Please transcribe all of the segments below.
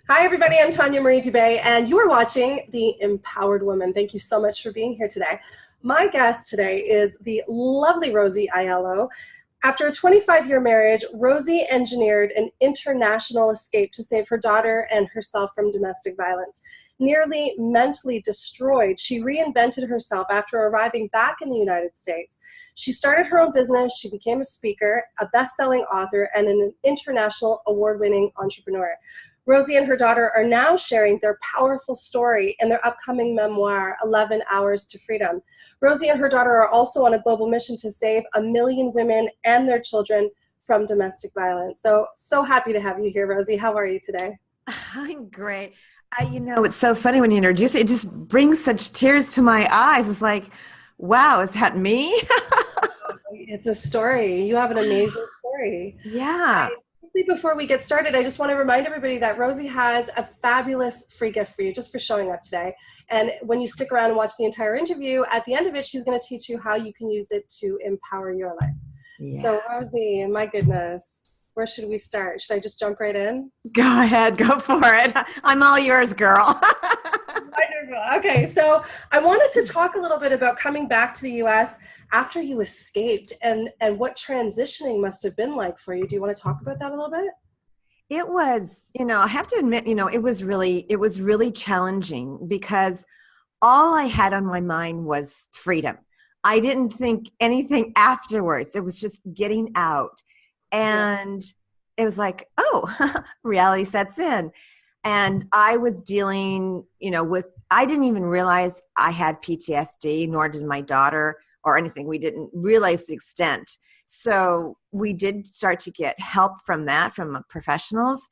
Hi, everybody. I'm Tanya Marie Dubé, and you are watching The Empowered Woman. Thank you so much for being here today. My guest today is the lovely Rosie Aiello. After a 25-year marriage, Rosie engineered an international escape to save her daughter and herself from domestic violence. Nearly mentally destroyed, she reinvented herself after arriving back in the United States. She started her own business, she became a speaker, a best-selling author, and an international award-winning entrepreneur. Rosie and her daughter are now sharing their powerful story in their upcoming memoir, 11 Hours to Freedom. Rosie and her daughter are also on a global mission to save 1 million women and their children from domestic violence. So happy to have you here, Rosie. How are you today? I'm great. It's so funny when you introduce it, it just brings such tears to my eyes. It's like, wow, is that me? It's a story. You have an amazing story. Yeah. Quickly before we get started, I just want to remind everybody that Rosie has a fabulous free gift for you just for showing up today. And when you stick around and watch the entire interview, at the end of it, she's going to teach you how you can use it to empower your life. Yeah. So Rosie, my goodness, where should we start? Should I just jump right in? Go ahead, go for it. I'm all yours, girl. Wonderful. Okay, so I wanted to talk a little bit about coming back to the US after you escaped and what transitioning must have been like for you. Do you want to talk about that a little bit? It was, I have to admit, it was really challenging because all I had on my mind was freedom. I didn't think anything afterwards. It was just getting out. Yeah. And it was like, oh, reality sets in. And I was dealing, I didn't even realize I had PTSD, nor did my daughter or anything. We didn't realize the extent. So we did start to get help from that, from professionals.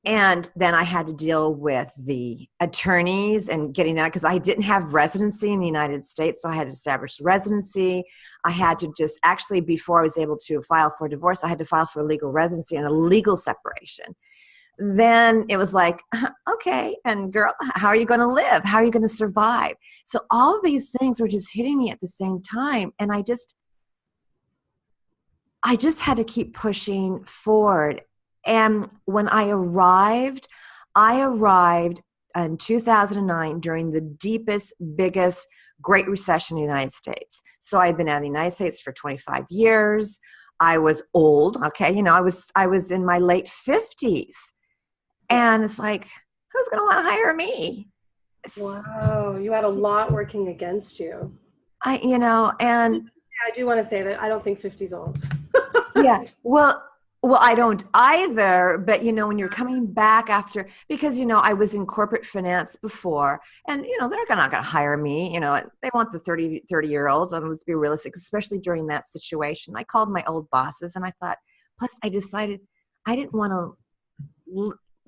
And then I had to deal with the attorneys and getting that because I didn't have residency in the United States. So I had to establish residency. I had to just actually, before I was able to file for divorce, I had to file for legal residency and a legal separation. Then it was like, okay, and girl, how are you going to live? How are you going to survive? So all of these things were just hitting me at the same time. And I just had to keep pushing forward. And when I arrived in 2009 during the deepest, biggest Great Recession in the United States. So I had been out of the United States for 25 years. I was old. Okay. I was in my late 50s. And it's like, who's going to want to hire me? Wow, you had a lot working against you. And I do want to say that I don't think 50's old. yeah, well, I don't either, but when you're coming back after, because, I was in corporate finance before and, they're not going to hire me, they want the 30-year-olds, and let's be realistic, especially during that situation. I called my old bosses and I thought, plus I decided I didn't want to,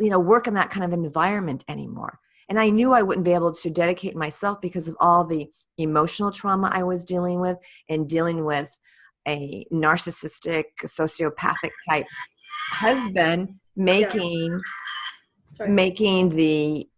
work in that kind of environment anymore. And I knew I wouldn't be able to dedicate myself because of all the emotional trauma I was dealing with and dealing with a narcissistic, sociopathic type husband Yeah, sorry. making the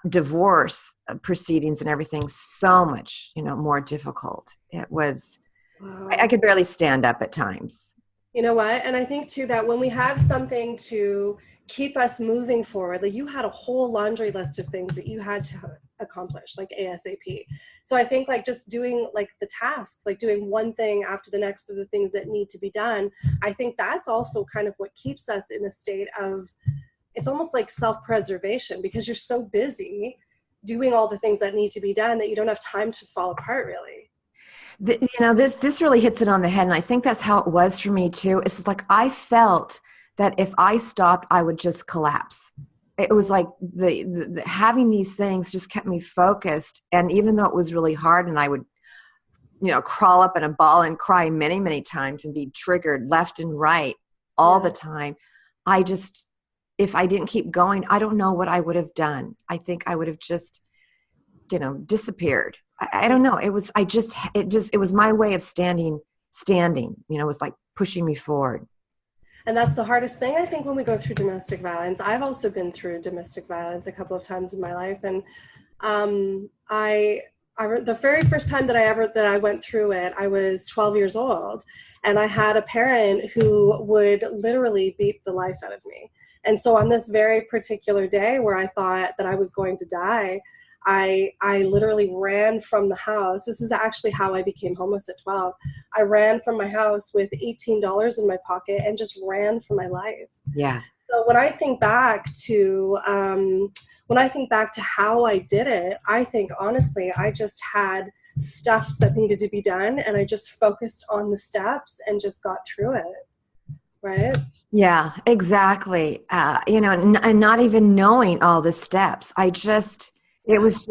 divorce proceedings and everything so much, more difficult. It was, I Wow. could barely stand up at times. You know what? And I think too that when we have something to keep us moving forward, like you had a whole laundry list of things that you had to accomplish, like ASAP. So I think like just doing like the tasks, like doing one thing after the next of the things that need to be done, I think that's also kind of what keeps us in a state of, it's almost like self-preservation because you're so busy doing all the things that need to be done that you don't have time to fall apart really. This really hits it on the head, and I think that's how it was for me too. It's like I felt that if I stopped, I would just collapse. It was like the having these things just kept me focused, and even though it was really hard, and I would crawl up in a ball and cry many, many times and be triggered left and right all Yeah. the time. I just, if I didn't keep going, I don't know what I would have done. I think I would have just disappeared. I don't know. It was my way of standing, it was like pushing me forward. And that's the hardest thing, I think, when we go through domestic violence. I've also been through domestic violence a couple of times in my life. And the very first time that I went through it, I was 12 years old. And I had a parent who would literally beat the life out of me. And so on this very particular day where I thought that I was going to die, I literally ran from the house. This is actually how I became homeless at 12. I ran from my house with $18 in my pocket and just ran for my life. Yeah. So when I think back to how I did it, I think honestly, I just had stuff that needed to be done, and I just focused on the steps and just got through it. Right? Yeah, exactly. And not even knowing all the steps. It was,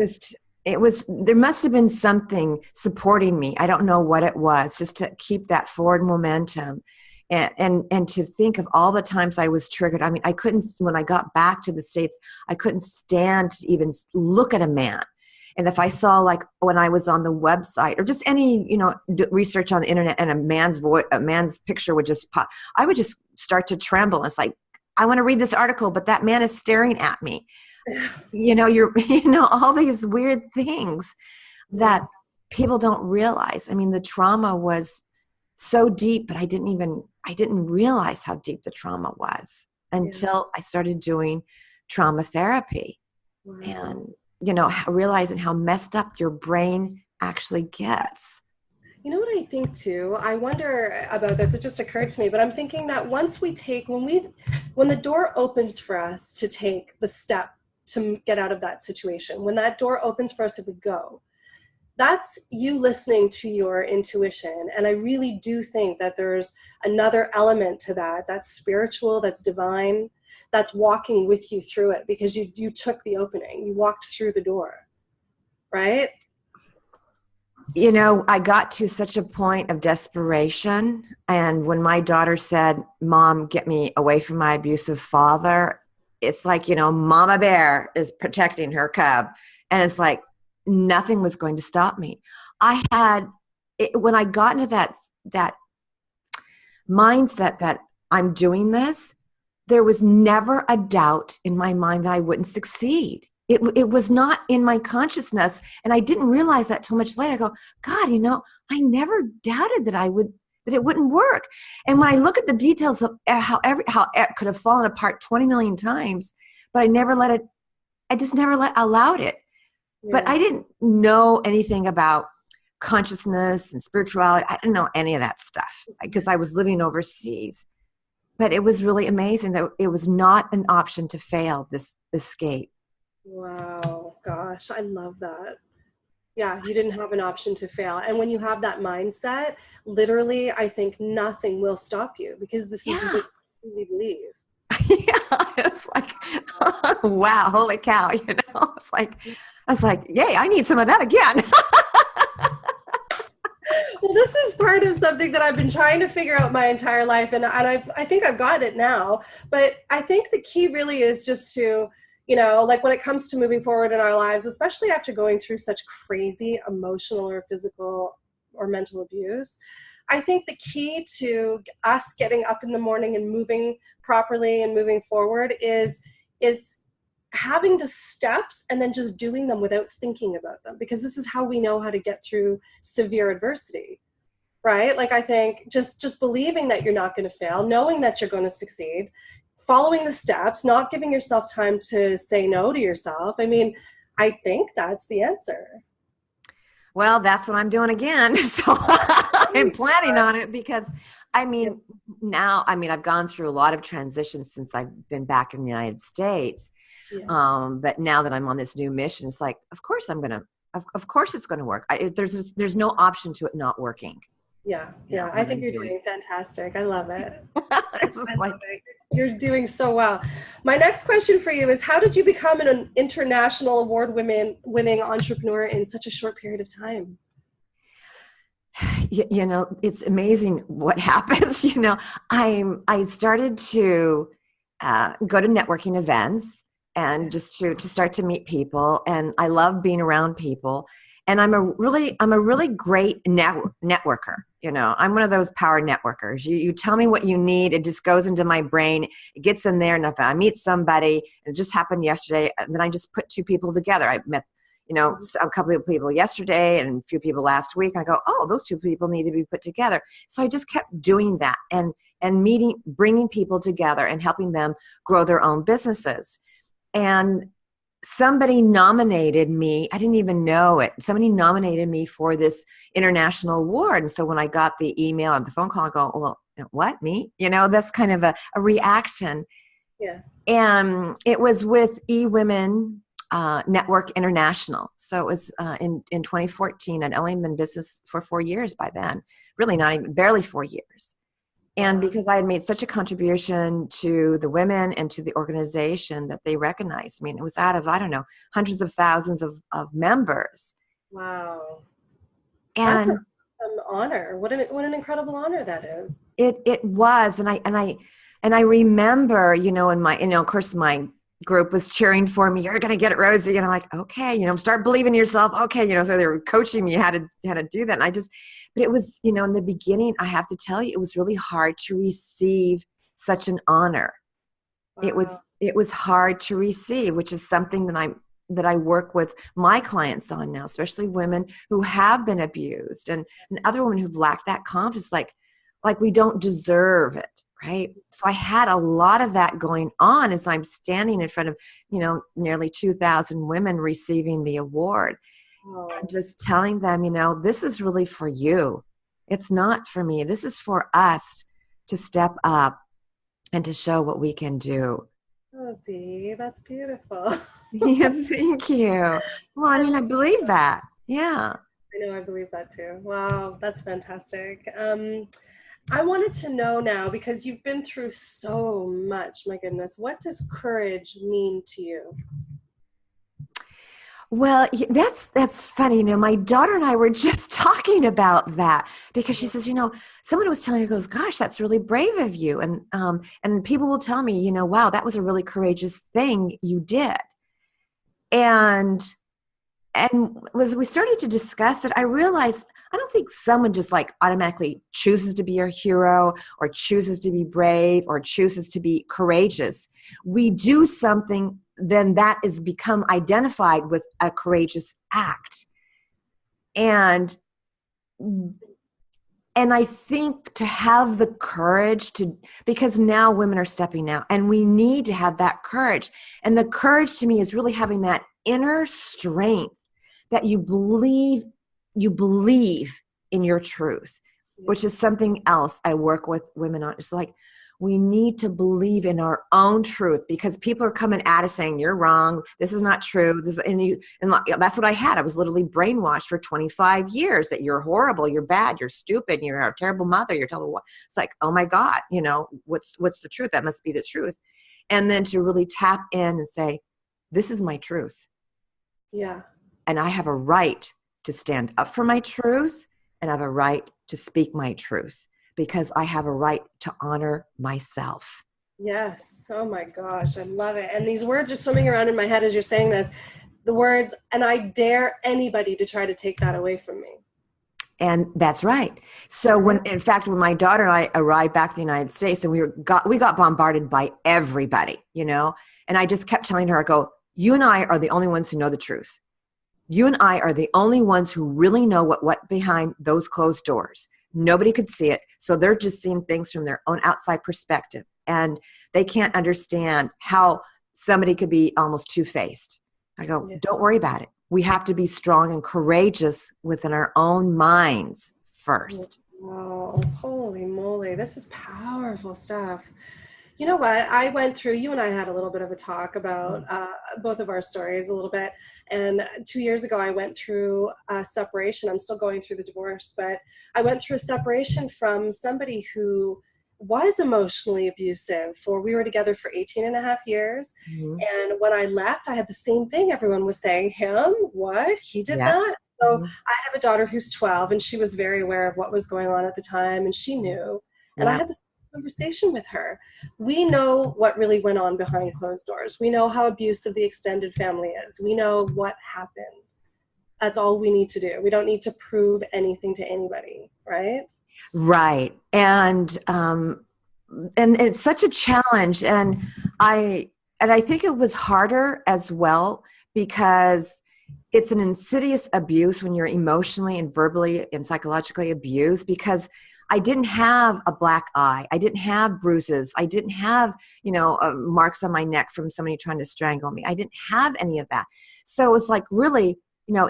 there must have been something supporting me. I don't know what it was, just to keep that forward momentum. And to think of all the times I was triggered. I mean, when I got back to the States, I couldn't stand to even look at a man. And if I saw, like, when I was on the website or just any, research on the internet, and a man's picture would just pop, I would just start to tremble. It's like, I want to read this article, but that man is staring at me. All these weird things that people don't realize. I mean, the trauma was so deep, but I didn't realize how deep the trauma was until I started doing trauma therapy. Wow. And realizing how messed up your brain actually gets. You know what I think too? I wonder about this. It just occurred to me, but I'm thinking that when the door opens for us to take the step to get out of that situation, when that door opens for us to go, that's you listening to your intuition. And I really do think that there's another element to that. That's spiritual, that's divine, that's walking with you through it, because you took the opening, you walked through the door, right? I got to such a point of desperation. And when my daughter said, "Mom, get me away from my abusive father," it's like, Mama Bear is protecting her cub. And it's like, nothing was going to stop me. When I got into that mindset that I'm doing this, there was never a doubt in my mind that I wouldn't succeed. It was not in my consciousness, and I didn't realize that till much later. I go, God, I never doubted that it wouldn't work. And when I look at the details of how it could have fallen apart 20 million times, but I just never allowed it. Yeah. But I didn't know anything about consciousness and spirituality. I didn't know any of that stuff because I was living overseas. But it was really amazing that it was not an option to fail, this escape. Wow. Gosh, I love that. Yeah, you didn't have an option to fail. And when you have that mindset, literally, I think nothing will stop you, because this is what you really believe. Yeah, it's like, wow, holy cow, It's like, I was like, yay, I need some of that again. Well, this is part of something that I've been trying to figure out my entire life, and I think I've got it now. But I think the key really is just to, like when it comes to moving forward in our lives, especially after going through such crazy emotional or physical or mental abuse, I think the key to us getting up in the morning and moving properly and moving forward is having the steps and then just doing them without thinking about them, because this is how we know how to get through severe adversity, right? Like, I think just believing that you're not going to fail, knowing that you're going to succeed, following the steps, not giving yourself time to say no to yourself. I mean, I think that's the answer. Well, that's what I'm doing again. So I'm planning on it, because now I've gone through a lot of transitions since I've been back in the United States. Yeah. But now that I'm on this new mission, it's like, of course it's going to work. There's no option to it not working. Yeah. I think you're doing fantastic. I love it. I love it. You're doing so well. My next question for you is, how did you become an international award-winning entrepreneur in such a short period of time? It's amazing what happens. I started to go to networking events, and just to start to meet people. And I love being around people. And I'm a really great networker. I'm one of those power networkers. You tell me what you need, it just goes into my brain, it gets in there. And if I meet somebody, and it just happened yesterday, and then I just put two people together. I met, a couple of people yesterday and a few people last week. And I go, oh, those two people need to be put together. So I just kept doing that. And and bringing people together and helping them grow their own businesses. And somebody nominated me. I didn't even know it. Somebody nominated me for this international award. And so when I got the email and the phone call, I go, well, what, me? That's kind of a reaction. Yeah. And it was with eWomen Network International. So it was in 2014. I'd only been in business for 4 years by then, really not even, barely 4 years. And because I had made such a contribution to the women and to the organization that they recognized me. And it was out of, I don't know, hundreds of thousands of members. Wow. That's And an honor. What an incredible honor that is. it was. And I remember, of course my group was cheering for me. You're going to get it, Rosie. And I'm like, okay, start believing in yourself. Okay. So they were coaching me how to do that. And but it was, in the beginning, I have to tell you, it was really hard to receive such an honor. Wow. It was hard to receive, which is something that I work with my clients on now, especially women who have been abused and other women who've lacked that confidence, like we don't deserve it. Right. So I had a lot of that going on as I'm standing in front of, nearly 2,000 women receiving the award. And just telling them, this is really for you. It's not for me. This is for us to step up and to show what we can do. Oh, see, that's beautiful. Yeah, thank you. Well, I believe that. Yeah. I know, I believe that too. Wow, that's fantastic. I wanted to know now, because you've been through so much, my goodness, what does courage mean to you? Well, that's funny. My daughter and I were just talking about that because she says, someone was telling her, goes, gosh, that's really brave of you. And people will tell me, wow, that was a really courageous thing you did. And as we started to discuss it, I realized I don't think someone just automatically chooses to be a hero or chooses to be brave or chooses to be courageous. We do something, then that is become identified with a courageous act. And I think to have the courage because now women are stepping out and we need to have that courage. And the courage to me is really having that inner strength that you believe in your truth, which is something else I work with women on. It's like, we need to believe in our own truth because people are coming at us saying, you're wrong. This is not true. And that's what I had. I was literally brainwashed for 25 years that you're horrible, you're bad, you're stupid, you're a terrible mother, you're terrible. It's like, oh my God, what's the truth? That must be the truth. And then to really tap in and say, this is my truth. Yeah. And I have a right to stand up for my truth, and I have a right to speak my truth because I have a right to honor myself. Yes. Oh my gosh. I love it. And these words are swimming around in my head as you're saying this. The words, and I dare anybody to try to take that away from me. And that's right. So when my daughter and I arrived back in the United States, and we got bombarded by everybody, and I just kept telling her, I go, you and I are the only ones who know the truth. You and I are the only ones who really know what behind those closed doors. Nobody could see it. So they're just seeing things from their own outside perspective. And they can't understand how somebody could be almost two-faced. I go, don't worry about it. We have to be strong and courageous within our own minds first. Wow. Holy moly. This is powerful stuff. You know what? I went through, you and I had a little bit of a talk about both of our stories a little bit. And 2 years ago, I went through a separation. I'm still going through the divorce, but I went through a separation from somebody who was emotionally abusive. We were together for 18 and a half years. Mm-hmm. And when I left, I had the same thing. Everyone was saying, him? What? He did that? So I have a daughter who's 12, and she was very aware of what was going on at the time, and she knew. And I had this conversation with her. We know what really went on behind closed doors. We know how abusive the extended family is. We know what happened. That's all we need to do. We don't need to prove anything to anybody, right? Right. And it's such a challenge. And I think it was harder as well because it's an insidious abuse when you're emotionally and verbally and psychologically abused, because I didn't have a black eye. I didn't have bruises. I didn't have, marks on my neck from somebody trying to strangle me. I didn't have any of that. So it was like really,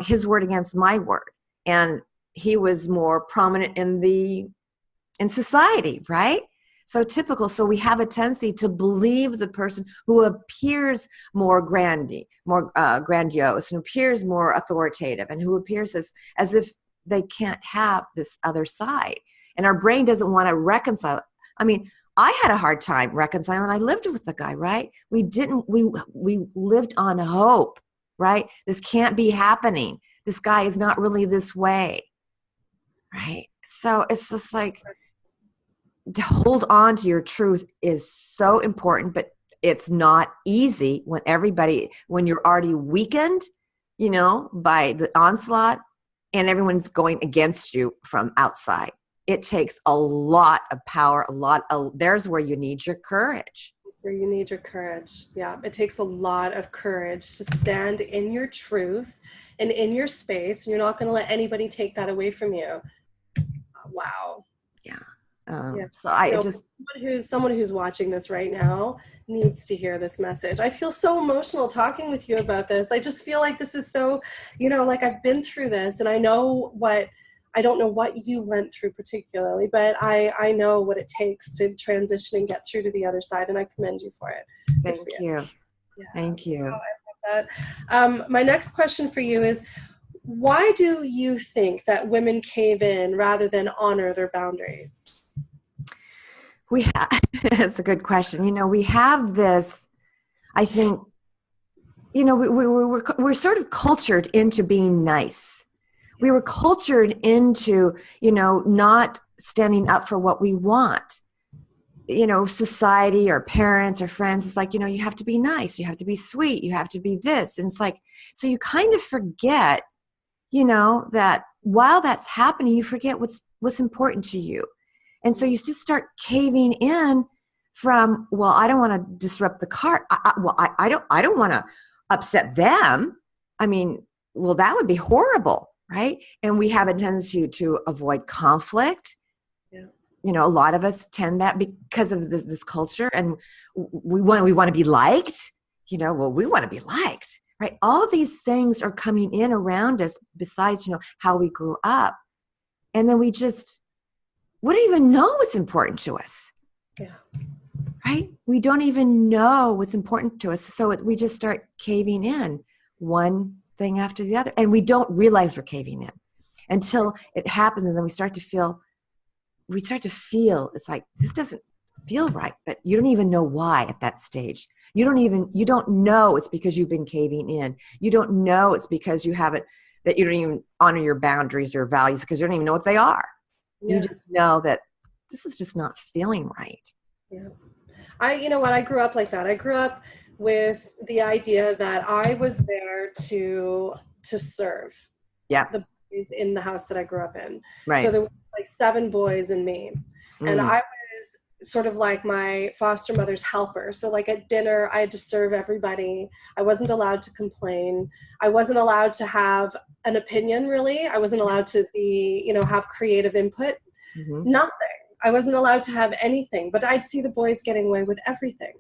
his word against my word. And he was more prominent in society, right? So typical. So we have a tendency to believe the person who appears more grandiose, and appears more authoritative, and who appears as if they can't have this other side. And our brain doesn't want to reconcile. I mean, I had a hard time reconciling. I lived with the guy, right? We lived on hope, right? This can't be happening. This guy is not really this way, right? So it's just like, to hold on to your truth is so important, but it's not easy when you're already weakened, by the onslaught, and everyone's going against you from outside. It takes a lot of power, there's where you need your courage. Where you need your courage. Yeah, it takes a lot of courage to stand in your truth and in your space. You're not going to let anybody take that away from you. Wow. Yeah. Yeah. So I someone who's watching this right now needs to hear this message. I feel so emotional talking with you about this. I just feel like this is so, like I've been through this, and I don't know what you went through particularly, but I know what it takes to transition and get through to the other side, and I commend you for it. Thank you. Yeah. Thank you. Oh, I love that. My next question for you is, why do you think that women cave in rather than honor their boundaries? That's a good question. We have this, I think, we're sort of cultured into being nice. We were cultured into, not standing up for what we want. Society, our parents, our friends, it's like, you have to be nice, you have to be sweet, you have to be this. And it's like, so you kind of forget, that while that's happening, you forget what's important to you. And so you just start caving in from, well, I don't want to disrupt the cart. I don't want to upset them. I mean, well, that would be horrible, right? And we have a tendency to avoid conflict. Yeah. A lot of us tend that because of this culture, and we want to be liked. Well, we want to be liked, right? All these things are coming in around us. Besides, how we grew up, and then we don't even know what's important to us. Yeah. Right? We don't even know what's important to us. So we just start caving in one thing after the other. And we don't realize we're caving in until it happens. And then we start to feel, it's like, this doesn't feel right, but you don't even know why at that stage. You don't know it's because you've been caving in. You don't know it's because that you don't even honor your boundaries, your values, because you don't even know what they are. Yeah. You just know that this is just not feeling right. Yeah. I grew up like that. I grew up with the idea that I was there to serve. Yeah. The boys in the house that I grew up in. Right. So there were like 7 boys and me. And I was sort of like my foster mother's helper. So like at dinner, I had to serve everybody. I wasn't allowed to complain. I wasn't allowed to have an opinion, really. I wasn't allowed to be, have creative input. Mm-hmm. Nothing. I wasn't allowed to have anything, but I'd see the boys getting away with everything.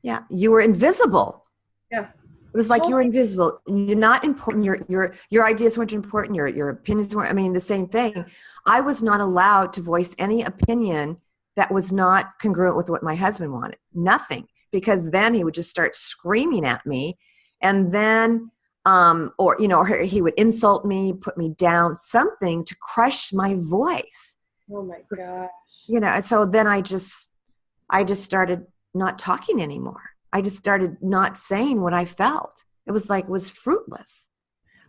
Yeah. You were invisible. Yeah. It was like you were invisible. You're not important. Your ideas weren't important. Your opinions weren't. I mean, the same thing. I was not allowed to voice any opinion that was not congruent with what my husband wanted. Nothing. Because then he would just start screaming at me, and then or he would insult me, put me down, something to crush my voice. Oh my gosh. So then I just started not talking anymore. I just started not saying what I felt. It was fruitless.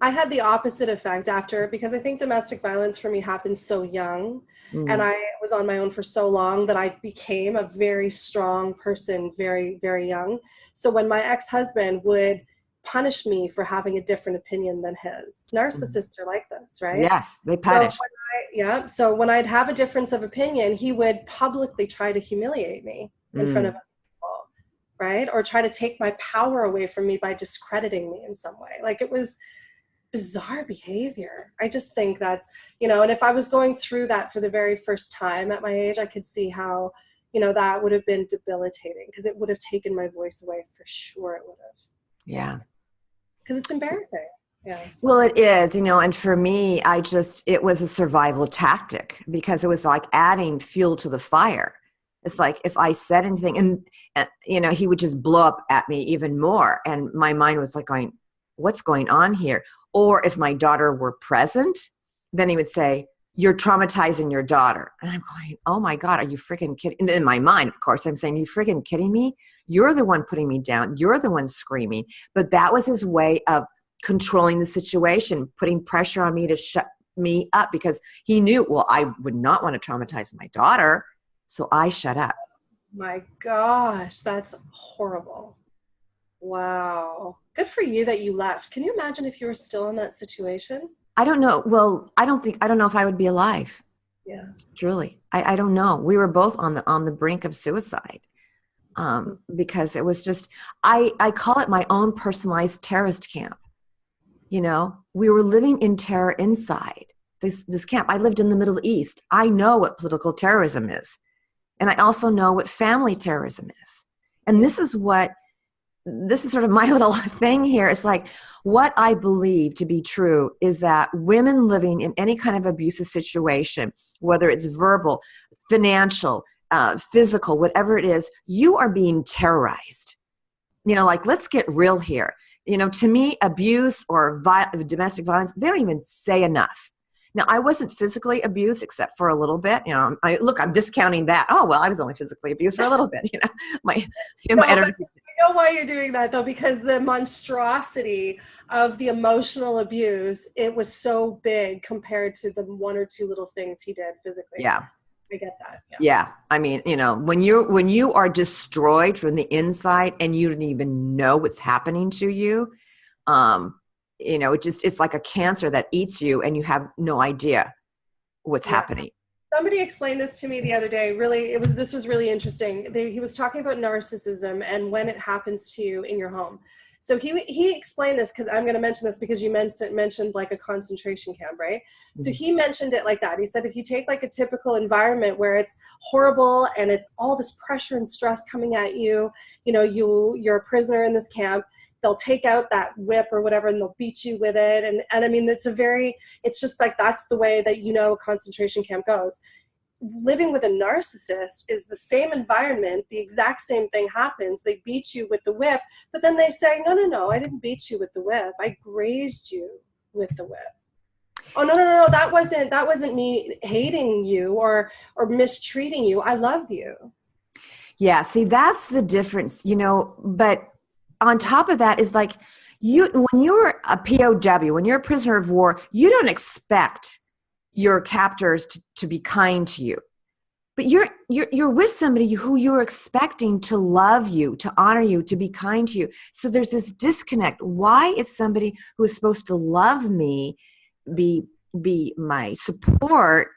I had the opposite effect because I think domestic violence for me happened so young, and I was on my own for so long that I became a very strong person very, very young. So when my ex-husband would punish me for having a different opinion than his, narcissists are like this, right? Yes, they punish. So when I'd have a difference of opinion, he would publicly try to humiliate me in front of other people, right? Or try to take my power away from me by discrediting me in some way. Like, it was bizarre behavior. I just think that's, and if I was going through that for the very first time at my age, I could see how, that would have been debilitating, because it would have taken my voice away for sure. It would have. Yeah. Because it's embarrassing. Yeah. Well, it is, and for me, it was a survival tactic, because it was like adding fuel to the fire. It's like if I said anything and he would just blow up at me even more. And my mind was like going, what's going on here? Or if my daughter were present, then he would say, you're traumatizing your daughter. And I'm going, oh my God, are you freaking kidding? And in my mind, of course, I'm saying, you freaking kidding me? You're the one putting me down. You're the one screaming. But that was his way of controlling the situation, putting pressure on me to shut me up, because he knew, well, I would not want to traumatize my daughter. So I shut up. My gosh, that's horrible. Wow. Good for you that you left. Can you imagine if you were still in that situation? I don't know. Well, I don't know if I would be alive. Yeah. Truly. I don't know. We were both on the brink of suicide. Because it was just, I call it my own personalized terrorist camp. We were living in terror inside this camp. I lived in the Middle East. I know what political terrorism is. And I also know what family terrorism is. And this is sort of my little thing here. It's like, what I believe to be true is that women living in any kind of abusive situation, whether it's verbal, financial, physical, whatever it is, you are being terrorized. Like, let's get real here. To me, abuse or domestic violence, they don't even say enough. Now, I wasn't physically abused except for a little bit. I'm discounting that. Oh, well, I was only physically abused for a little bit. My editor. I know why you're doing that, though, because the monstrosity of the emotional abuse, it was so big compared to the one or two little things he did physically. Yeah. I get that. Yeah. I mean, when you are destroyed from the inside and you don't even know what's happening to you, it's like a cancer that eats you and you have no idea what's happening. Somebody explained this to me the other day. This was really interesting. He was talking about narcissism and when it happens to you in your home. So he explained this, because I'm going to mention this because you mentioned like a concentration camp, right? Mm-hmm. So he mentioned it like that. He said, if you take like a typical environment where it's horrible and it's all this pressure and stress coming at you, you're a prisoner in this camp, they'll take out that whip or whatever and they'll beat you with it. And I mean, it's just like, that's the way that, a concentration camp goes. Living with a narcissist is the same environment, the exact same thing happens. They beat you with the whip, but then they say, no, I didn't beat you with the whip. I grazed you with the whip. Oh, no, that wasn't me hating you or mistreating you. I love you. Yeah, see, that's the difference, but on top of that is like, when you're a POW, when you're a prisoner of war, you don't expect your captors to be kind to you, but you're with somebody who you're expecting to love you, to honor you, to be kind to you. So there's this disconnect. Why is somebody who is supposed to love me, be my support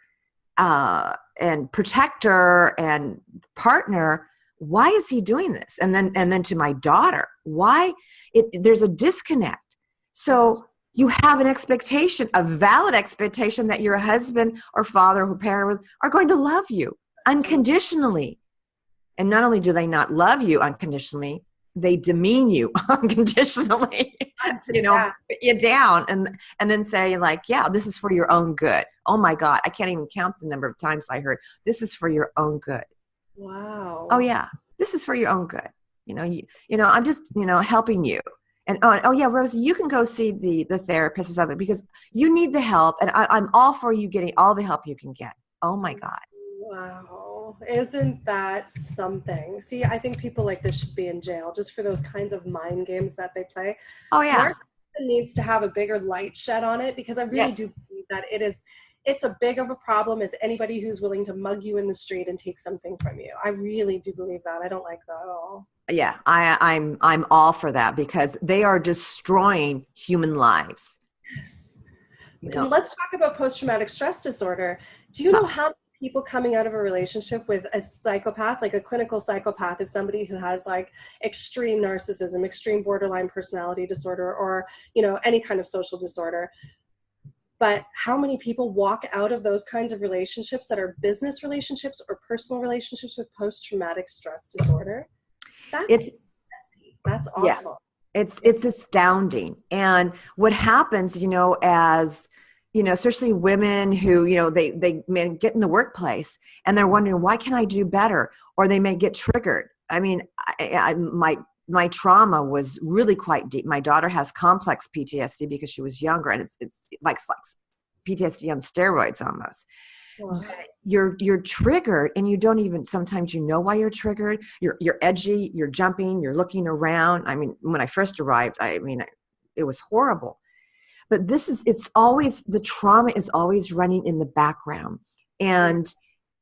and protector and partner, why is he doing this? And then to my daughter, why? There's a disconnect. So you have an expectation, a valid expectation, that your husband or father or parent are going to love you unconditionally. And not only do they not love you unconditionally, they demean you unconditionally, put you down and then say like, yeah, this is for your own good. Oh my God, I can't even count the number of times I heard, this is for your own good. Wow. Oh yeah, this is for your own good. I'm just, helping you. And oh yeah, Rosie, you can go see the therapist or something because you need the help, and I'm all for you getting all the help you can get. Oh my God. Wow. Isn't that something? See, I think people like this should be in jail just for those kinds of mind games that they play. Oh yeah. Narcissism needs to have a bigger light shed on it, because I really do believe that it's a big of a problem as anybody who's willing to mug you in the street and take something from you. I really do believe that. I don't like that at all. Yeah, I'm all for that, because they are destroying human lives. Yes. And let's talk about post-traumatic stress disorder. Do you know how many people coming out of a relationship with a psychopath, like a clinical psychopath is somebody who has like extreme narcissism, extreme borderline personality disorder, or, you know, any kind of social disorder. But how many people walk out of those kinds of relationships that are business relationships or personal relationships with post-traumatic stress disorder? That's messy. That's yeah, awful. it's astounding. And what happens, you know, as you know, especially women who, you know, they may get in the workplace and they're wondering, why can't I do better? Or they may get triggered. I mean, my trauma was really quite deep. My daughter has complex PTSD because she was younger, and it's like PTSD on steroids almost. Wow. You're triggered, and you don't even, sometimes you know why you're triggered. You're edgy, you're jumping, you're looking around. I mean, when I first arrived, I mean, it was horrible. But it's always, the trauma is always running in the background, and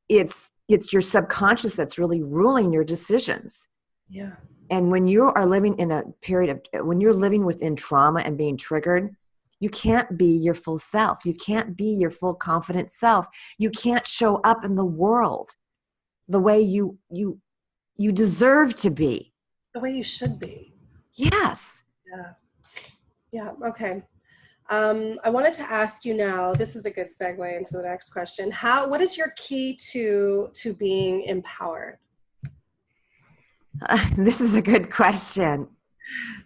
it's your subconscious that's really ruling your decisions. Yeah. And when you are living in a period of, when you're living within trauma and being triggered, you can't be your full self. You can't be your full confident self. You can't show up in the world the way you deserve to be. The way you should be. Yes. Yeah. Yeah. Okay. I wanted to ask you now, this is a good segue into the next question. What is your key to being empowered? This is a good question.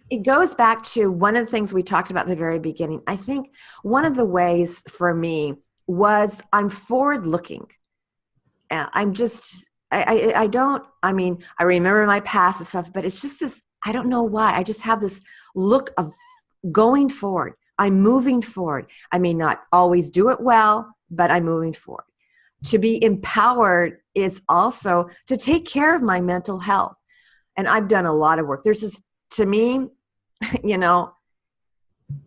It goes back to one of the things we talked about at the very beginning. I think one of the ways for me was I'm forward looking. I'm just, I don't, I mean, I remember my past and stuff, but it's just this, I don't know why. I just have this look of going forward. I'm moving forward. I may not always do it well, but I'm moving forward. To be empowered is also to take care of my mental health. And I've done a lot of work. There's just, to me, you know,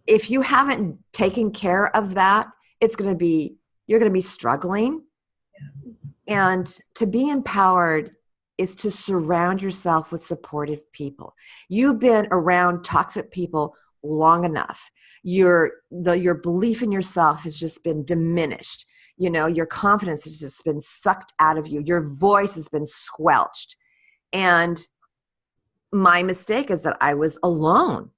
if you haven't taken care of that, you're going to be struggling. And to be empowered is to surround yourself with supportive people. You've been around toxic people long enough. Your belief in yourself has just been diminished. You know, your confidence has just been sucked out of you. Your voice has been squelched. And my mistake is that I was alone.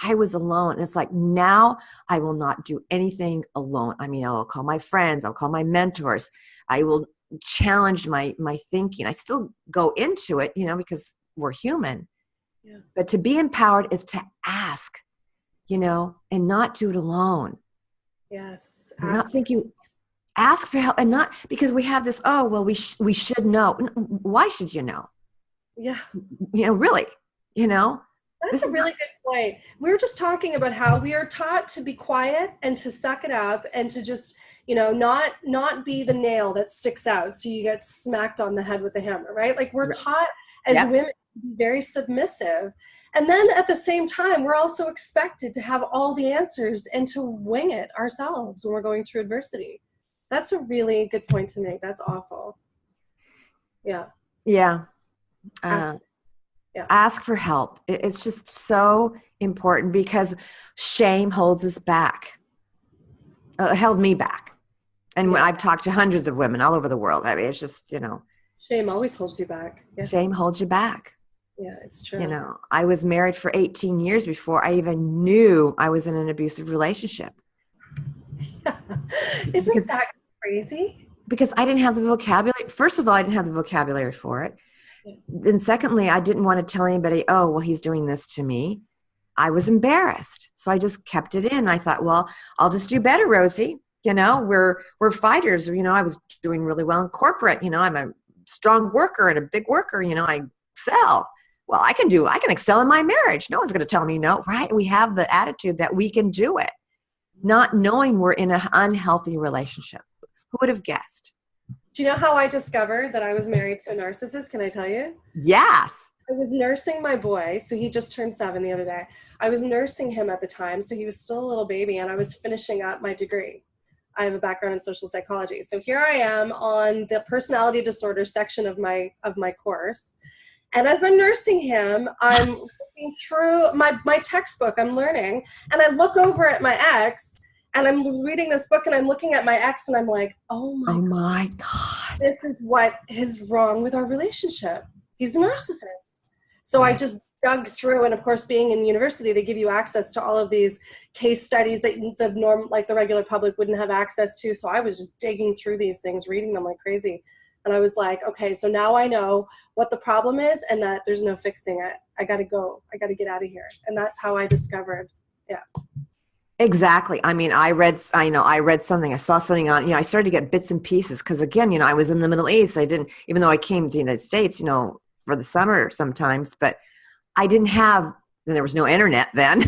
I was alone. And it's like, now I will not do anything alone. I mean, I'll call my friends. I'll call my mentors. I will challenge my thinking. I still go into it, you know, because we're human. Yeah. But to be empowered is to ask, you know, and not do it alone. Yes. Ask for help, and not because we have this, oh, well, we should know. Why should you know? Yeah. You know, really, you know. That's a really good point. We were just talking about how we are taught to be quiet and to suck it up and to just, you know, not be the nail that sticks out so you get smacked on the head with a hammer, right? Like we're taught as women to be very submissive. And then at the same time, we're also expected to have all the answers and to wing it ourselves when we're going through adversity. That's a really good point to make. That's awful. Yeah. Yeah. Yeah. Ask for help. It's just so important because shame holds us back. It held me back. And when I've talked to hundreds of women all over the world, I mean, it's just, you know. Shame always holds you back. Yes. Shame holds you back. Yeah, it's true. You know, I was married for 18 years before I even knew I was in an abusive relationship. Yeah. Isn't that crazy? Because I didn't have the vocabulary. First of all, I didn't have the vocabulary for it. Then secondly, I didn't want to tell anybody, oh, well, he's doing this to me. I was embarrassed. So I just kept it in. I thought, well, I'll just do better, Rosie. You know, we're fighters. You know, I was doing really well in corporate. You know, I'm a strong worker and a big worker. You know, I excel. Well, I can excel in my marriage. No one's going to tell me no, right? We have the attitude that we can do it, not knowing we're in an unhealthy relationship. Who would have guessed? Do you know how I discovered that I was married to a narcissist? Can I tell you? Yes. I was nursing my boy. So he just turned 7 the other day. I was nursing him at the time. So he was still a little baby and I was finishing up my degree. I have a background in social psychology. So here I am on the personality disorder section of my course. And as I'm nursing him, I'm looking through my textbook, I'm learning, and I look over at my ex, and I'm reading this book, and I'm looking at my ex, and I'm like, oh my God. this is what is wrong with our relationship. He's a narcissist. So I just dug through, and of course, being in university, they give you access to all of these case studies that the regular public wouldn't have access to. So I was just digging through these things, reading them like crazy. And I was like, okay, so now I know what the problem is and that there's no fixing it. I got to go. I got to get out of here. And that's how I discovered. Yeah. Exactly. I mean, I read something, I saw something on, I started to get bits and pieces because again, I was in the Middle East. I didn't, even though I came to the United States, for the summer sometimes, but I didn't have, there was no internet then,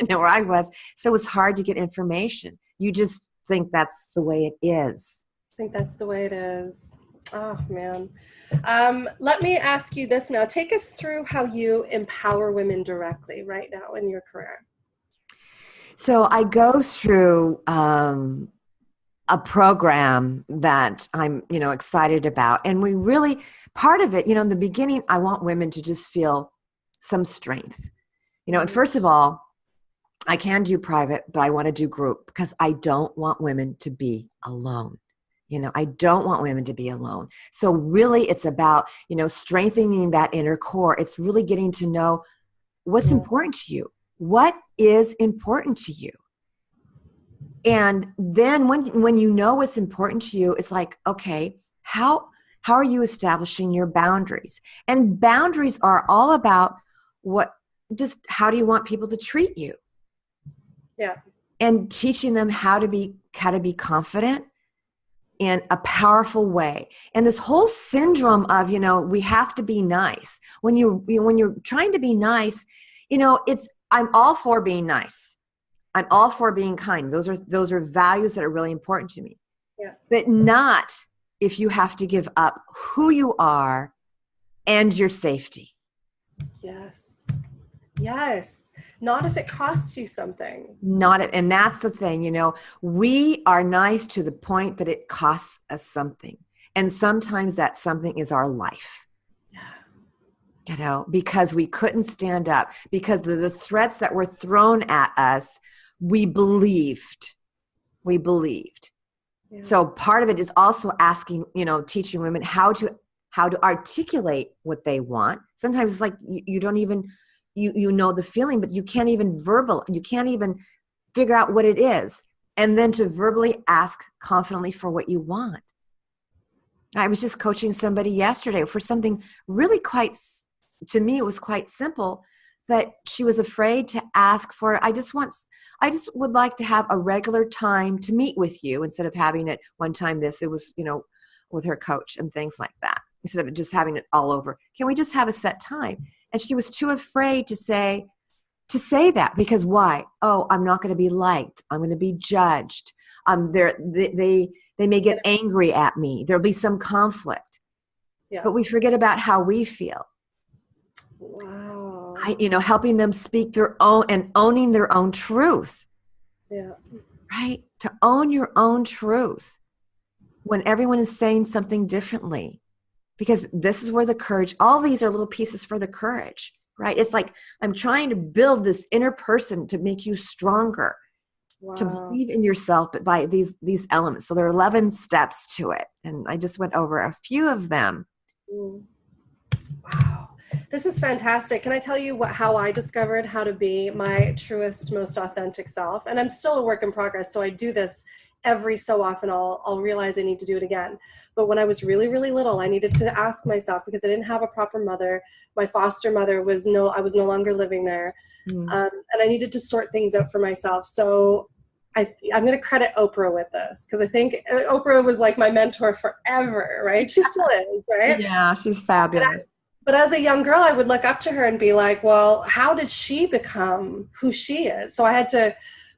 where I was. So it was hard to get information. You just think that's the way it is. I think that's the way it is. Oh, man. Let me ask you this now. Take us through how you empower women directly right now in your career. So I go through a program that I'm, excited about. And we really, part of it, in the beginning, I want women to just feel some strength. And first of all, I can do private, but I want to do group because I don't want women to be alone. I don't want women to be alone. So really it's about, strengthening that inner core. It's really getting to know what's important to you. What is important to you? And then when you know what's important to you, it's like, okay, how are you establishing your boundaries? And boundaries are all about how do you want people to treat you? Yeah. And teaching them how to be confident in a powerful way. And this whole syndrome of, we have to be nice. When you're trying to be nice, I'm all for being nice. I'm all for being kind. Those are values that are really important to me. Yeah. But not if you have to give up who you are and your safety. Yes. Yes. Not if it costs you something. And that's the thing, we are nice to the point that it costs us something. And sometimes that something is our life. Because we couldn't stand up, because the threats that were thrown at us, we believed. Yeah. So part of it is also asking, teaching women how to articulate what they want. Sometimes it's like you don't even, you know the feeling, but you can't even figure out what it is. And then to verbally ask confidently for what you want. I was just coaching somebody yesterday for something really to me, it was quite simple, but she was afraid to ask for, I just would like to have a regular time to meet with you instead of having it one time it was, with her coach and things like that, instead of just having it all over. Can we just have a set time? And she was too afraid to say that because why? Oh, I'm not going to be liked. I'm going to be judged. They may get angry at me. There'll be some conflict. Yeah. But we forget about how we feel. Wow. Helping them speak their own and owning their own truth. Yeah. Right? To own your own truth when everyone is saying something differently. Because this is where the courage, all these are little pieces for the courage, right? It's like I'm trying to build this inner person to make you stronger, to believe in yourself, but by these elements. So there are 11 steps to it. And I just went over a few of them. Wow. This is fantastic. Can I tell you how I discovered how to be my truest, most authentic self? And I'm still a work in progress, so I do this every so often. I'll realize I need to do it again. But when I was really, really little, I needed to ask myself, because I didn't have a proper mother. My foster mother I was no longer living there. And I needed to sort things out for myself. So I'm going to credit Oprah with this, because I think Oprah was like my mentor forever, right? She still is, right? Yeah, she's fabulous. But as a young girl, I would look up to her and be like, well, how did she become who she is? So I had to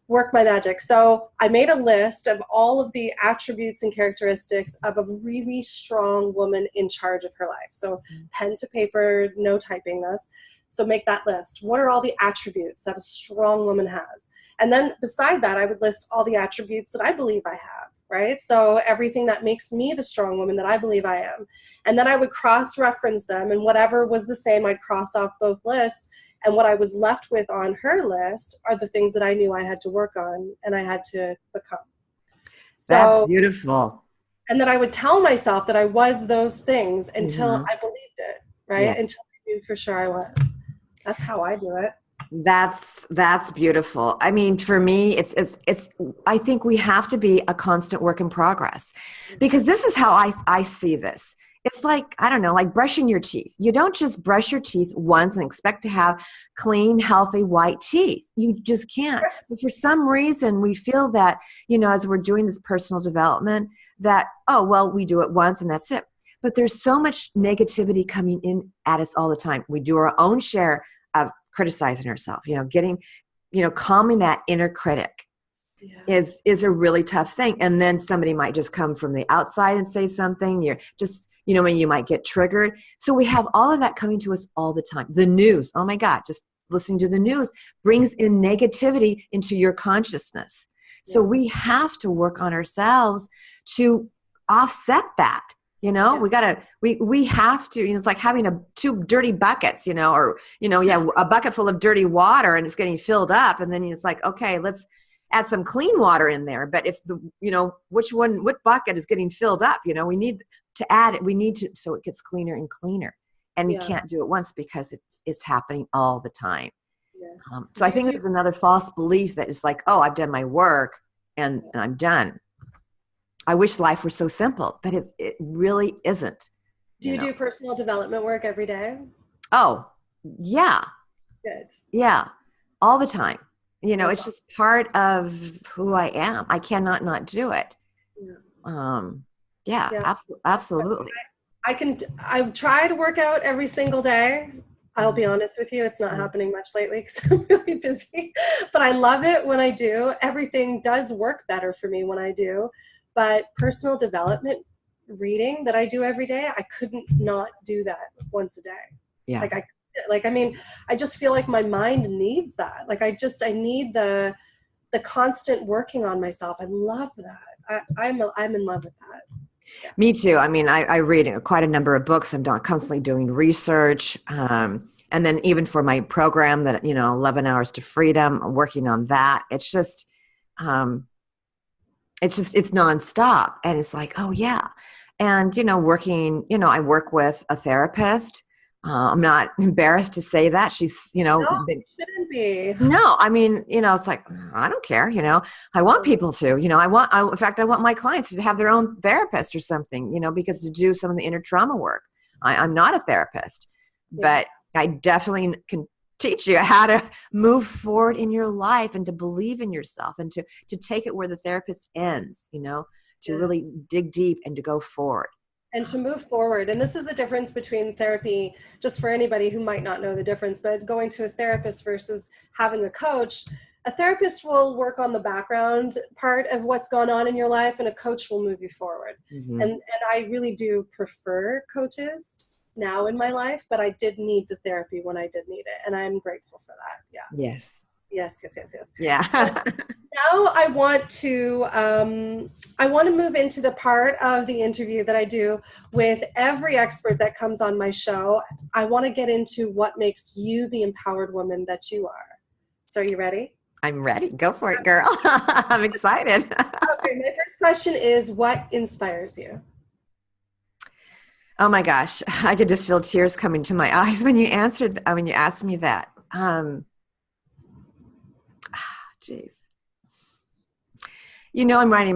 work my magic. So I made a list of all of the attributes and characteristics of a really strong woman in charge of her life. So pen to paper, no typing this. So make that list. What are all the attributes that a strong woman has? And then beside that, I would list all the attributes that I believe I have, right? So everything that makes me the strong woman that I believe I am. And then I would cross-reference them, and whatever was the same, I'd cross off both lists. And what I was left with on her list are the things that I knew I had to work on and I had to become. That's beautiful. And that I would tell myself that I was those things until Hmm. I believed it, Yeah. right? Until I knew for sure I was. That's how I do it. That's beautiful. I mean, for me, it's I think we have to be a constant work in progress, because this is how I see this. It's like, I don't know, like brushing your teeth. You don't just brush your teeth once and expect to have clean, healthy, white teeth. You just can't. But for some reason, we feel that, as we're doing this personal development, that, oh, well, we do it once and that's it. But there's so much negativity coming in at us all the time. We do our own share of criticizing ourselves, calming that inner critic Yeah. is a really tough thing. And then somebody might just come from the outside and say something. You're just, when you might get triggered. So we have all of that coming to us all the time. The news, oh my God, just listening to the news brings in negativity into your consciousness. So Yeah. we have to work on ourselves to offset that. Yeah. We have to, it's like having two dirty buckets, or, yeah, a bucket full of dirty water and it's getting filled up. And then it's like, okay, let's add some clean water in there. But if what bucket is getting filled up, we need to add it. We need to, so it gets cleaner and cleaner. And you Yeah. can't do it once because it's happening all the time. Yes. So I think there's another false belief that it's like, oh, I've done my work and I'm done. I wish life were so simple, but it really isn't, Do you do personal development work every day? Oh, yeah. Good. Yeah. All the time. That's It's awesome. just part of who I am. I cannot not do it. Yeah. Um, yeah, Yeah. absolutely. I try to work out every single day. I'll be Mhm. honest with you, it's not Mhm. happening much lately because I'm really busy. But I love it when I do. Everything does work better for me when I do. But personal development reading that I do every day, I couldn't not do that once a day. Yeah. Like I mean, I just feel like my mind needs that. Like I need the constant working on myself. I love that. I'm in love with that. Yeah. Me too. I mean, I read quite a number of books. I'm constantly doing research. And then even for my program that, 11 hours to freedom, I'm working on that. Um, it's nonstop. And it's like, oh yeah. And, working, I work with a therapist. I'm not embarrassed to say that. She's, No, it shouldn't be. no, I mean, it's like, I don't care, I want people to, in fact, I want my clients to have their own therapist or something, because to do some of the inner trauma work. I'm not a therapist, Yeah. but I definitely can teach you how to move forward in your life and to believe in yourself and to take it where the therapist ends, to Yes. really dig deep and to go forward. And to move forward. And this is the difference between therapy, just for anybody who might not know the difference, but going to a therapist versus having a coach. A therapist will work on the background part of what's gone on in your life, and a coach will move you forward. Mm-hmm. And I really do prefer coaches now in my life, but I did need the therapy when I did need it. And I'm grateful for that. Yeah. Yes. Yes, yes, yes, yes. So Yeah. now I want to move into the part of the interview that I do with every expert that comes on my show. I want to get into what makes you the empowered woman that you are. So are you ready? I'm ready. Go for it, girl. I'm excited. Okay, my first question is what inspires you? Oh my gosh, I could just feel tears coming to my eyes when you when you asked me that. Geez. I'm writing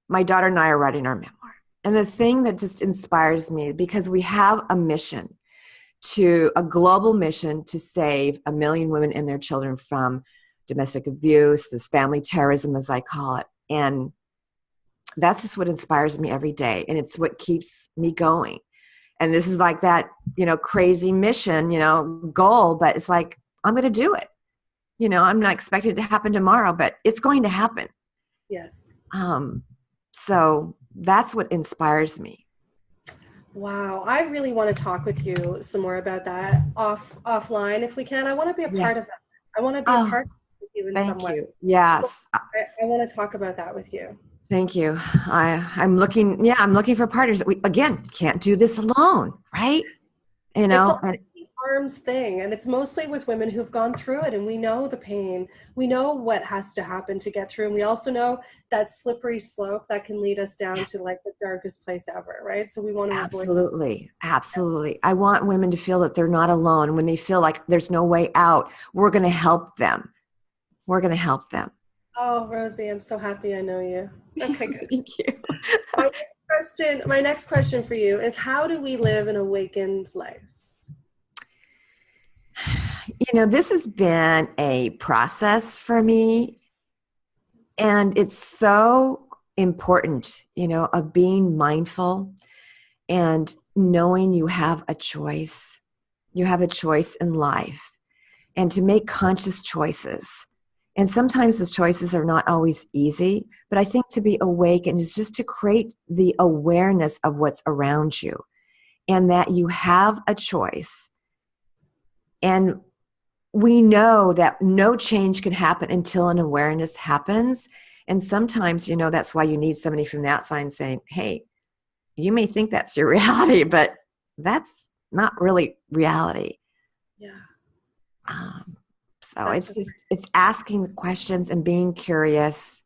my daughter and I are writing our memoir. And the thing that just inspires me, because we have a global mission to save 1 million women and their children from domestic abuse, this family terrorism, as I call it. And that's just what inspires me every day. And it's what keeps me going. And this is like that, crazy mission, goal, but it's like, I'm going to do it. I'm not expecting it to happen tomorrow, but it's going to happen. Yes. Um, so that's what inspires me. Wow, I really want to talk with you some more about that offline if we can. I want to be a Yeah. part of that. I want to be a Oh, part of you in some thank way. you. Yes. I want to talk about that with you. Thank you. I'm looking for partners. We, again, can't do this alone, right? It's a And arms thing, and it's mostly with women who've gone through it, and we know the pain, we know what has to happen to get through, and we also know that slippery slope that can lead us down to like the darkest place ever, right? So we want to avoid. Absolutely. Absolutely. I want women to feel that they're not alone. When they feel like there's no way out, we're going to help them. We're going to help them. Oh, Rosie, I'm so happy I know you. Okay, good. Thank you. My next question for you is, how do we live an awakened life? This has been a process for me, and it's so important, of being mindful and knowing you have a choice. You have a choice in life, and to make conscious choices. And sometimes the choices are not always easy, but I think to be awake and is just to create the awareness of what's around you and that you have a choice. And we know that no change can happen until an awareness happens. And sometimes, that's why you need somebody from the outside saying, hey, you may think that's your reality, but that's not really reality. Yeah. So it's asking the questions and being curious.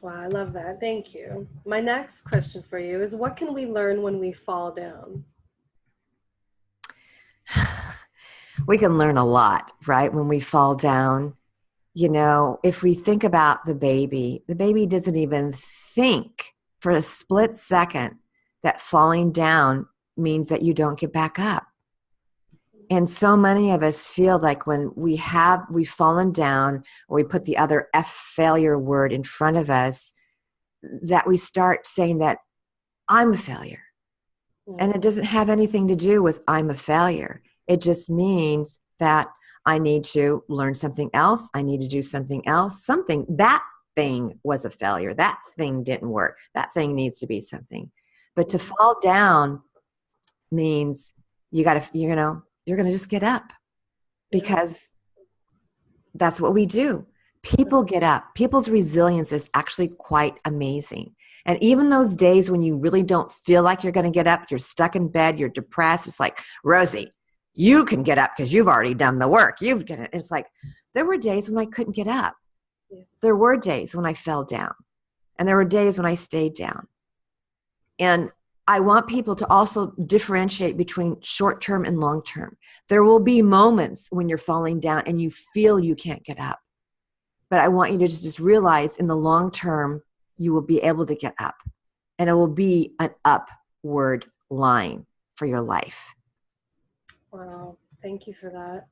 Wow, I love that. Thank you. My next question for you is, what can we learn when we fall down? We can learn a lot, right? When we fall down, if we think about the baby doesn't even think for a split second that falling down means that you don't get back up. And so many of us feel like when we've fallen down, or we put the other F failure word in front of us, that we start saying that I'm a failure. And it doesn't have anything to do with I'm a failure. It just means that I need to learn something else. I need to do something else. That thing was a failure. That thing didn't work. That thing needs to be something. But to fall down means you're going to just get up, because that's what we do. People get up. People's resilience is actually quite amazing. And even those days when you really don't feel like you're going to get up, you're stuck in bed, you're depressed. It's like, Rosie, you can get up because you've already done the work. You've got it. It's like, there were days when I couldn't get up. There were days when I fell down, and there were days when I stayed down. And I want people to also differentiate between short-term and long-term. There will be moments when you're falling down and you feel you can't get up. But I want you to just realize in the long term, you will be able to get up, and it will be an upward line for your life. Wow, thank you for that.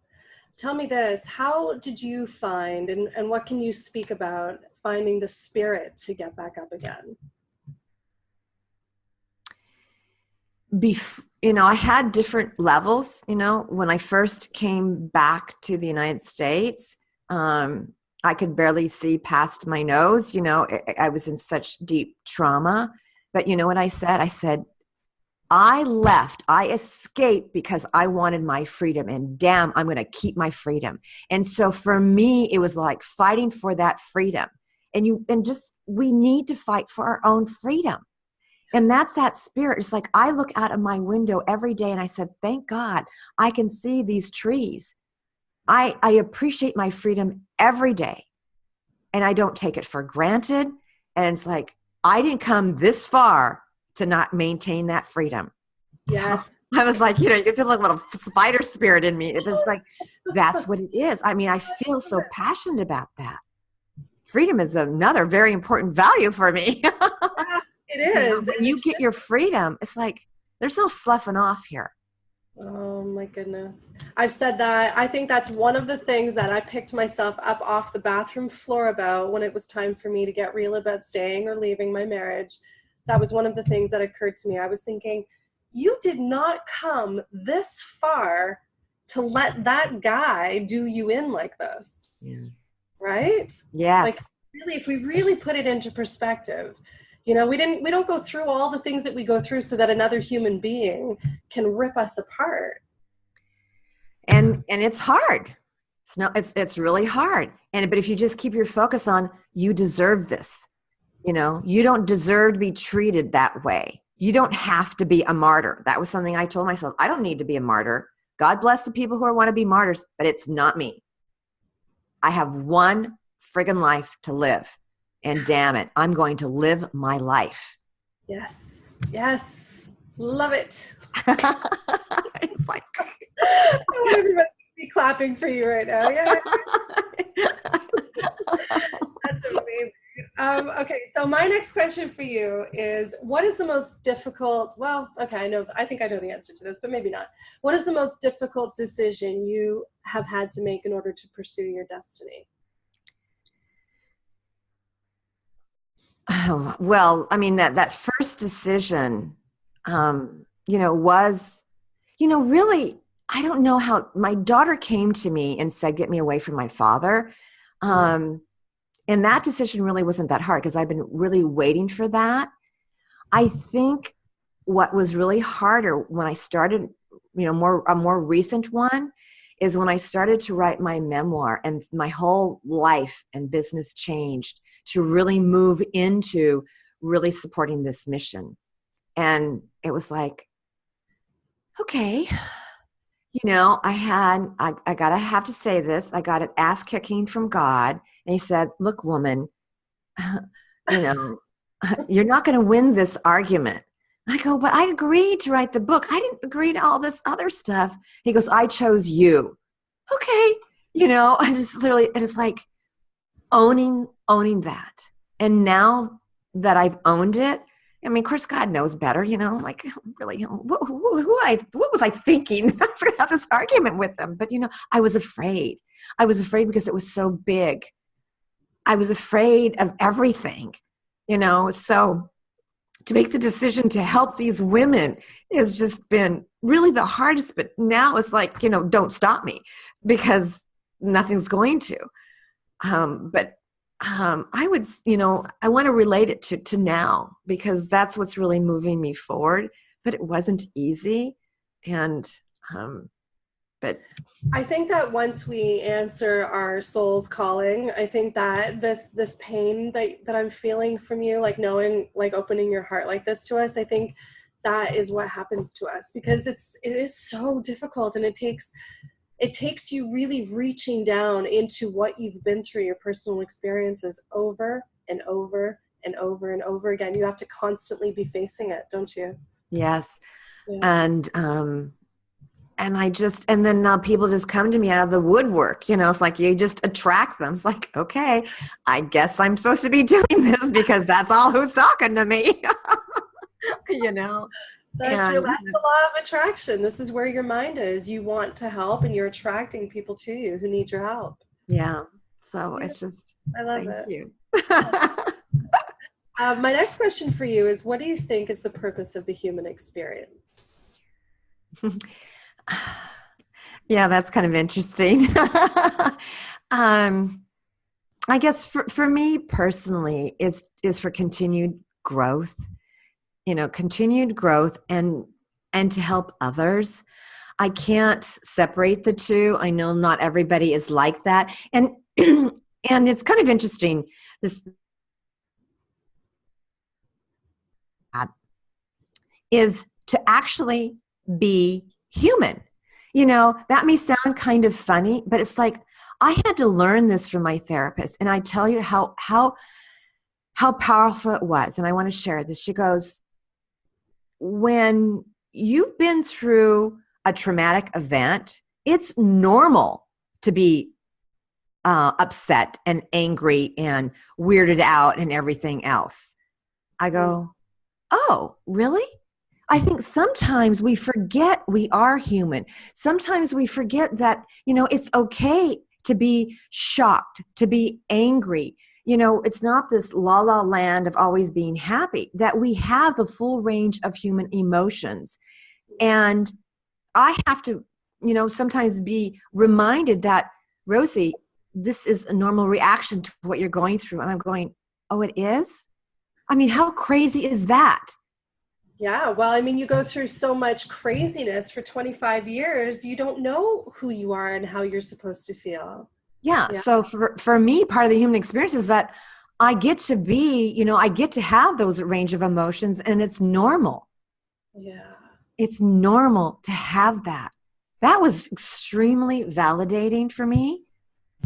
Tell me this, how did you find, and what can you speak about finding the spirit to get back up again? I had different levels, when I first came back to the United States, I could barely see past my nose. I was in such deep trauma. But you know what I said? I said, I left, I escaped because I wanted my freedom, and damn, I'm going to keep my freedom. And so for me, it was like fighting for that freedom. We need to fight for our own freedom. And that's that spirit. It's like I look out of my window every day and I said, thank God I can see these trees. I appreciate my freedom every day, and I don't take it for granted. And it's like, I didn't come this far to not maintain that freedom. Yes. So I was like, you can feel like a little spider spirit in me. It was like, that's what it is. I mean, I feel so passionate about that. Freedom is another very important value for me. It is. When you get your freedom, it's like, there's no sloughing off here. Oh my goodness. I've said that. I think that's one of the things that I picked myself up off the bathroom floor about when it was time for me to get real about staying or leaving my marriage. That was one of the things that occurred to me. I was thinking, you did not come this far to let that guy do you in like this. Yeah. Right? Yes. Like, really, if we really put it into perspective, we don't go through all the things that we go through so that another human being can rip us apart. And it's hard. It's really hard. But if you just keep your focus on, you deserve this, you don't deserve to be treated that way. You don't have to be a martyr. That was something I told myself. I don't need to be a martyr. God bless the people who want to be martyrs, but it's not me. I have one friggin' life to live. And damn it, I'm going to live my life. Yes. Yes. Love it. It's like, I want everybody to be clapping for you right now. Yeah. That's amazing. Okay, so my next question for you is, what is the most difficult, well, okay, I think I know the answer to this, but maybe not. What is the most difficult decision you have had to make in order to pursue your destiny? well, I mean, that first decision, was, really, I don't know how my daughter came to me and said, get me away from my father. Um, and that decision really wasn't that hard because I've been really waiting for that. I think what was really harder when I started, a more recent one is when I started to write my memoir and my whole life and business changed to really move into really supporting this mission. And it was like, okay, I gotta have to say this. I got an ass kicking from God. And he said, look, woman, you know, you're not going to win this argument. I go, but I agreed to write the book. I didn't agree to all this other stuff. He goes, I chose you. Okay. I just literally, and it's like owning that. And now that I've owned it, I mean, of course, God knows better, like really, what was I thinking? I was going to have this argument with them. But, I was afraid. I was afraid because it was so big. I was afraid of everything, so to make the decision to help these women has just been really the hardest. But now it's like, don't stop me because nothing's going to. But I would, I want to relate it to now because that's what's really moving me forward. But it wasn't easy. And, but I think that once we answer our soul's calling, I think that this pain that I'm feeling from you, like knowing, like opening your heart like this to us, I think that is what happens to us because it is so difficult, and it takes you really reaching down into what you've been through, your personal experiences over and over and over and over again. You have to constantly be facing it, don't you? yes. Yeah. And then now people just come to me out of the woodwork, it's like you just attract them. It's like, okay, I guess I'm supposed to be doing this because that's all who's talking to me, That's and the law of attraction. This is where your mind is. You want to help, and you're attracting people to you who need your help. yeah. So Yeah, it's just, I love thank it. you. My next question for you is, what do you think is the purpose of the human experience? Yeah, that's kind of interesting. um, I guess for me personally, is for continued growth, continued growth and to help others. I can't separate the two. I know not everybody is like that. And and it's kind of interesting. This is to actually be human. That may sound kind of funny, but it's like I had to learn this from my therapist, and I tell you how powerful it was. And I want to share this. She goes, when you've been through a traumatic event, it's normal to be upset and angry and weirded out and everything else. I go, oh, really? I think sometimes we forget we are human. Sometimes we forget that, it's okay to be shocked, to be angry. It's not this la la land of always being happy, that we have the full range of human emotions. And I have to, sometimes be reminded that, Rosie, this is a normal reaction to what you're going through. And I'm going, oh, it is? I mean, how crazy is that? Yeah, well, I mean, you go through so much craziness for 25 years, you don't know who you are and how you're supposed to feel. Yeah. Yeah. So for me, part of the human experience is that I get to be, I get to have those range of emotions, and it's normal. Yeah. It's normal to have that. That was extremely validating for me.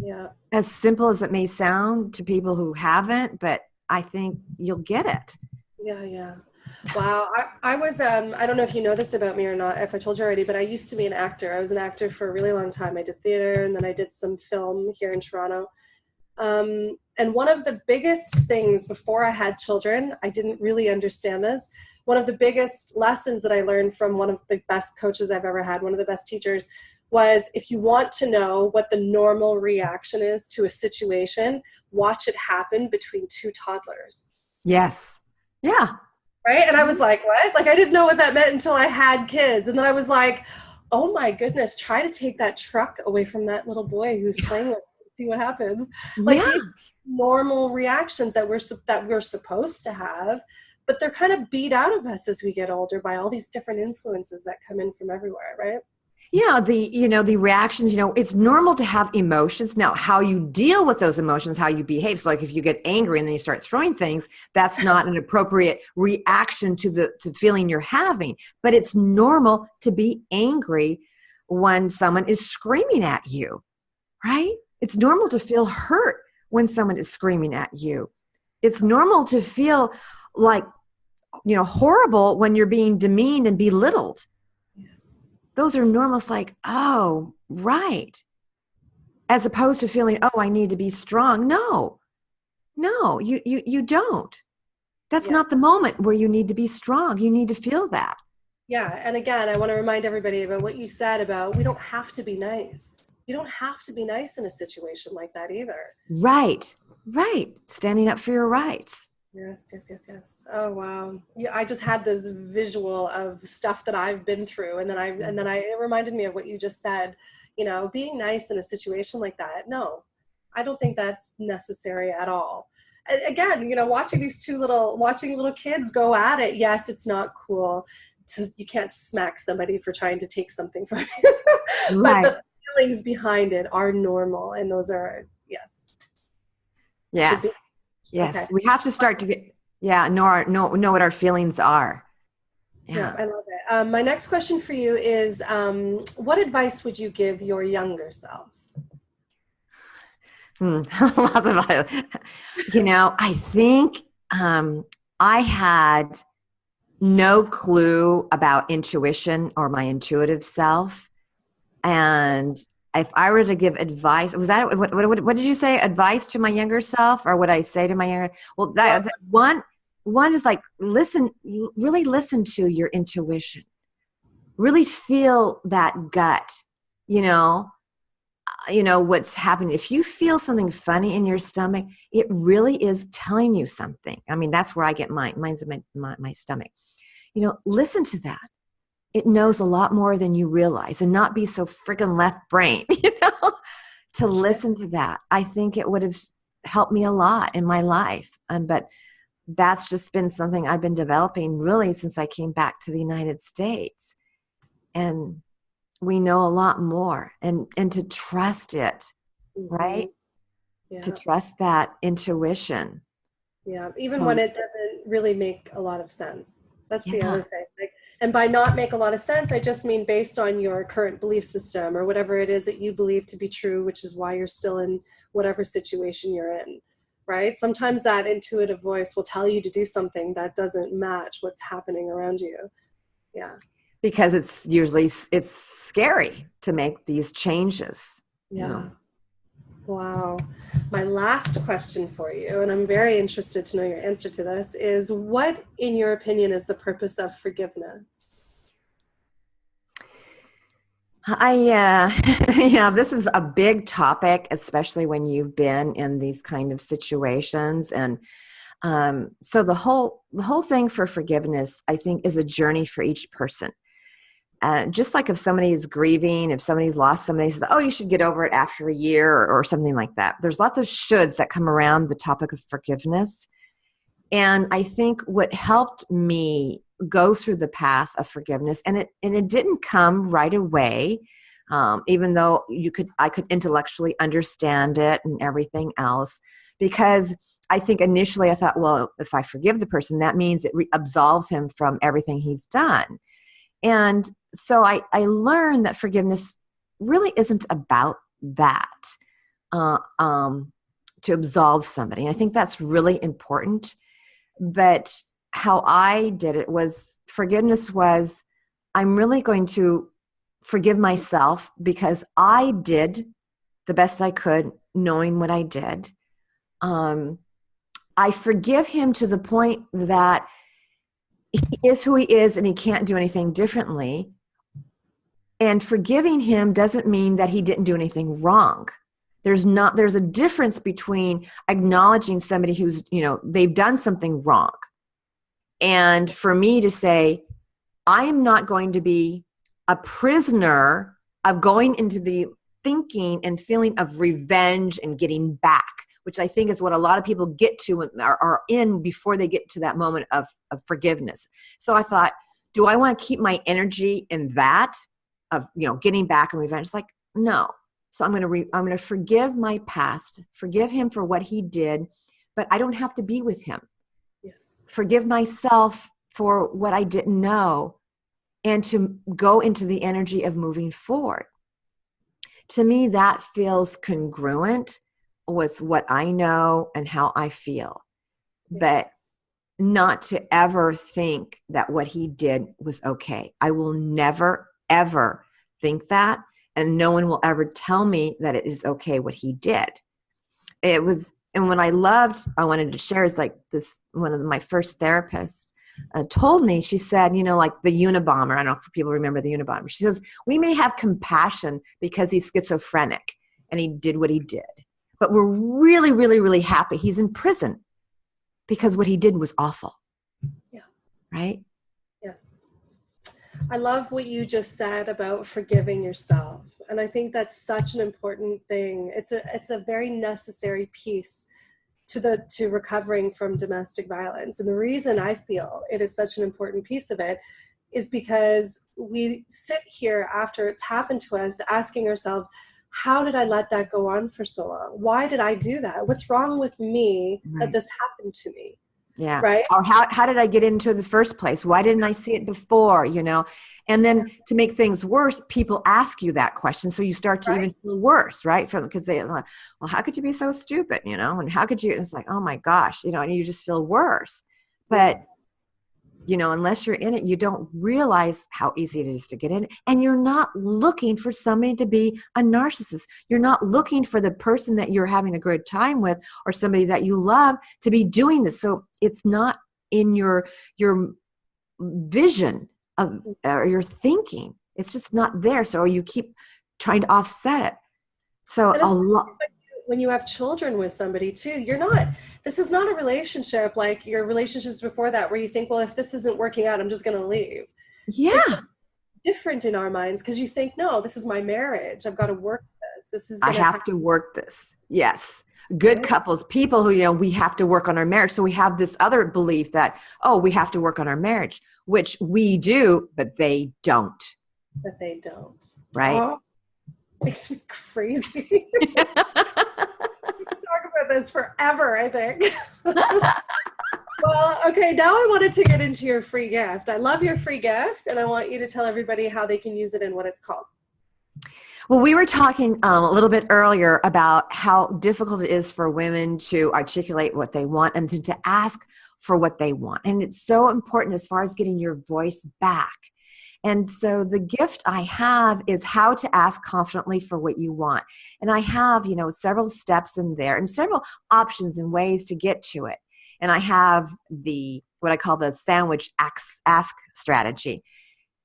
Yeah. As simple as it may sound to people who haven't, but I think you'll get it. Yeah, yeah. Wow. I was, I don't know if you know this about me or not, if I told you already, but I used to be an actor. I was an actor for a really long time. I did theater and then I did some film here in Toronto. And one of the biggest things before I had children, I didn't really understand this. One of the biggest lessons that I learned from one of the best coaches I've ever had, one of the best teachers, was if you want to know what the normal reaction is to a situation, watch it happen between two toddlers. Yes. Yeah. Right? And I was like, what? Like, I didn't know what that meant until I had kids. And then I was like, oh my goodness, try to take that truck away from that little boy who's playing with it. See what happens. Like, Yeah. these normal reactions that we're supposed to have, but they're kind of beat out of us as we get older by all these different influences that come in from everywhere, right? Yeah, the reactions, it's normal to have emotions. Now, how you deal with those emotions, how you behave. So like if you get angry and then you start throwing things, that's not an appropriate reaction to the feeling you're having. But it's normal to be angry when someone is screaming at you, right? It's normal to feel hurt when someone is screaming at you. It's normal to feel like, horrible when you're being demeaned and belittled. Yes. Those are normal. It's like, oh, right. As opposed to feeling, oh, I need to be strong. No, you don't. That's Yeah. not the moment where you need to be strong. You need to feel that. Yeah. And again, I want to remind everybody about what you said about we don't have to be nice. You don't have to be nice in a situation like that either. Right, right. Standing up for your rights. Yes, yes, yes, yes. Oh wow. Yeah, I just had this visual of stuff that I've been through and then it reminded me of what you just said, being nice in a situation like that. No. I don't think that's necessary at all. Again, watching little kids go at it. Yes, it's not cool. You can't smack somebody for trying to take something from you. But Right. the feelings behind it are normal and those are yes, should be Yes. Yes. okay. We have to start to know what our feelings are. Yeah, Yeah. I love it. My next question for you is, what advice would you give your younger self? Lots of, I think I had no clue about intuition or my intuitive self. And if I were to give advice, was that what did you say? Advice to my younger self, or what I say to my younger? Well, Well, that one is like really listen to your intuition, really feel that gut. You know, what's happening. If you feel something funny in your stomach, it really is telling you something. I mean, that's where I get mine's in my stomach. Listen to that. It knows a lot more than you realize, and not be so freaking left brain, to listen to that. I think it would have helped me a lot in my life. But that's just been something I've been developing really since I came back to the United States. And we know a lot more, and to trust it, hmm right? To yeah, trust that intuition. yeah. Even when Um, it doesn't really make a lot of sense. That's the yeah. other thing. Like, and by not make a lot of sense, I just mean based on your current belief system or whatever it is that you believe to be true, which is why you're still in whatever situation you're in, right? Sometimes that intuitive voice will tell you to do something that doesn't match what's happening around you. Yeah. Because it's scary to make these changes, Yeah. Wow. My last question for you, and I'm very interested to know your answer to this, is what, in your opinion, is the purpose of forgiveness? Yeah, this is a big topic, especially when you've been in these kind of situations. And so the whole thing for forgiveness, I think, is a journey for each person. Just like if somebody is grieving, if somebody's lost somebody, says, oh, you should get over it after a year, or something like that. There's lots of shoulds that come around the topic of forgiveness. And I think what helped me go through the path of forgiveness, and it didn't come right away, even though I could intellectually understand it and everything else, because I think initially I thought, well, if I forgive the person, that means it absolves him from everything he's done. And so I learned that forgiveness really isn't about that, uh, um, to absolve somebody. And I think that's really important. But how I did it was forgiveness was, I'm really going to forgive myself because I did the best I could knowing what I did. Um, I forgive him to the point that he is who he is and he can't do anything differently. And forgiving him doesn't mean that he didn't do anything wrong. There's a difference between acknowledging somebody who's, they've done something wrong. And for me to say, I am not going to be a prisoner of going into the thinking and feeling of revenge and getting back, which I think is what a lot of people get to are in before they get to that moment of forgiveness. So I thought, do I want to keep my energy in that of, getting back and revenge? It's like, no. So I'm going to forgive my past, forgive him for what he did, but I don't have to be with him. Yes. Forgive myself for what I didn't know, and to go into the energy of moving forward. To me, that feels congruent with what I know and how I feel. Yes. But not to ever think that what he did was okay. I will never, ever think that. And no one will ever tell me that it is okay what he did. And what I wanted to share is like this, one of my first therapists told me, she said, like the Unabomber, I don't know if people remember the Unabomber. She says, we may have compassion because he's schizophrenic and he did what he did, but we're really, really, really happy he's in prison because what he did was awful. Yeah. Right? Yes. I love what you just said about forgiving yourself. And I think that's such an important thing. It's a very necessary piece to recovering from domestic violence. And the reason I feel it is such an important piece of it is because we sit here after it's happened to us asking ourselves, how did I let that go on for so long? Why did I do that? What's wrong with me that this happened to me? Yeah. Right. Or how did I get into the first place? Why didn't I see it before? And then to make things worse, people ask you that question. So you start to even feel worse, right? Because they like, well, how could you be so stupid? And how could you, and it's like, oh my gosh, and you just feel worse. But unless you're in it, you don't realize how easy it is to get in. And you're not looking for somebody to be a narcissist. You're not looking for the person that you're having a good time with or somebody that you love to be doing this. So it's not in your vision of or your thinking. It's just not there. So you keep trying to offset it. So a lot. When you have children with somebody too, this is not a relationship like your relationships before that where you think, well, if this isn't working out, I'm just going to leave. Yeah. It's different in our minds because you think, no, this is my marriage. I've got to work this. I have to work this. Yes. Good couples, people who, we have to work on our marriage. So we have this other belief that, we have to work on our marriage, which we do, but they don't. But they don't. Right. Oh, makes me crazy. Talk about this forever, I think. Well, okay, now I wanted to get into your free gift. I love your free gift, and I want you to tell everybody how they can use it and what it's called. Well, we were talking a little bit earlier about how difficult it is for women to articulate what they want and then to ask for what they want. And it's so important as far as getting your voice back. And so the gift I have is how to ask confidently for what you want. And I have, several steps in there and several options and ways to get to it. And I have what I call the sandwich ask strategy.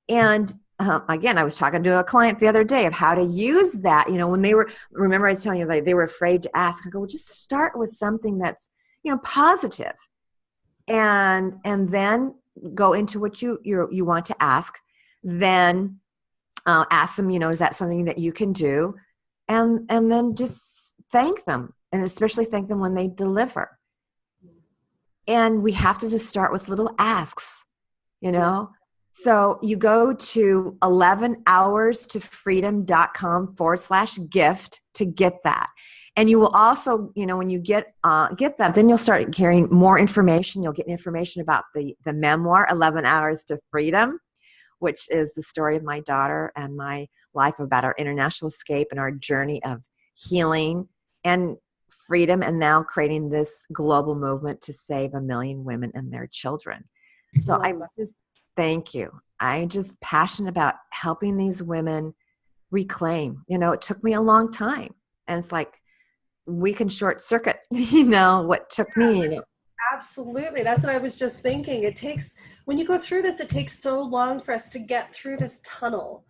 And again, I was talking to a client the other day of how to use that. When remember I was telling you that they were afraid to ask. I go, well, just start with something that's, positive, and then go into what you want to ask. Then ask them, is that something that you can do? And then just thank them, and especially thank them when they deliver. And we have to just start with little asks, So you go to 11hourstofreedom.com/gift to get that. And you will also, when you get that, then you'll start carrying more information. You'll get information about the memoir, 11 Hours to Freedom, which is the story of my daughter and my life, about our international escape and our journey of healing and freedom, and now creating this global movement to save 1 million women and their children. So I Love that. just thank you. I'm just passionate about helping these women reclaim. It took me a long time. And it's like we can short circuit, what took me. Absolutely. That's what I was just thinking. It takes, when you go through this, it takes so long for us to get through this tunnel,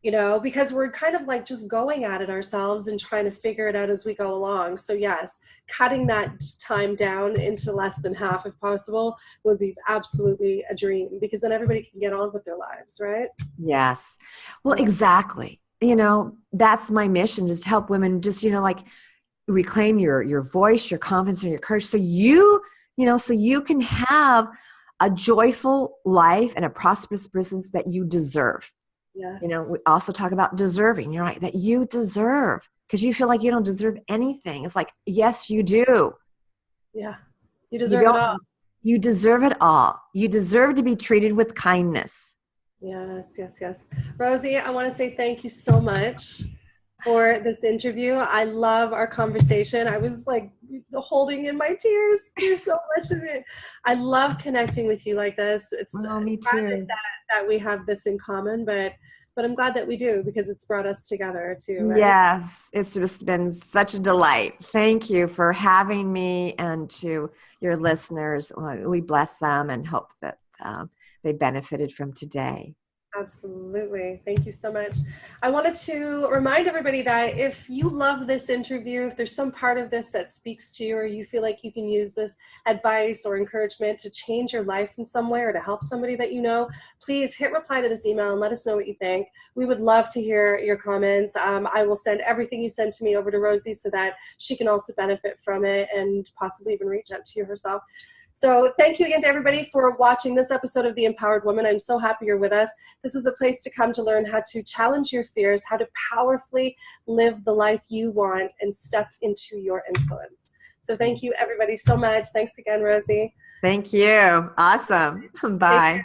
because we're kind of like just going at it ourselves and trying to figure it out as we go along. So yes, cutting that time down into less than half if possible would be absolutely a dream, because then everybody can get on with their lives, right? Yes. Well, exactly. That's my mission, is to help women just, like reclaim your voice, your confidence, and your courage. So you can have a joyful life and a prosperous business that you deserve. Yes. We also talk about deserving. You're right, that you deserve, because you feel like you don't deserve anything. It's like, yes, you do. Yeah. You You deserve it don't. all. You deserve it all. You deserve to be treated with kindness. Yes, yes, yes. Rosie, I want to say thank you so much for this interview. I love our conversation. I was like holding in my tears. There's so much of it. I love connecting with you like this. It's Oh, me tragic too. that we have this in common, but I'm glad that we do, because it's brought us together too, right? Yes, it's just been such a delight. Thank you for having me, and to your listeners, we bless them and hope that they benefited from today. Absolutely. Thank you so much. I wanted to remind everybody that if you love this interview, if there's some part of this that speaks to you, or you feel like you can use this advice or encouragement to change your life in some way, or to help somebody that you know, please hit reply to this email and let us know what you think. We would love to hear your comments. I will send everything you send to me over to Rosie so that she can also benefit from it and possibly even reach out to you herself. So thank you again to everybody for watching this episode of The Empowered Woman. I'm so happy you're with us. This is the place to come to learn how to challenge your fears, how to powerfully live the life you want, and step into your influence. So thank you everybody so much. Thanks again, Rosie. Thank you. Awesome. Take Bye.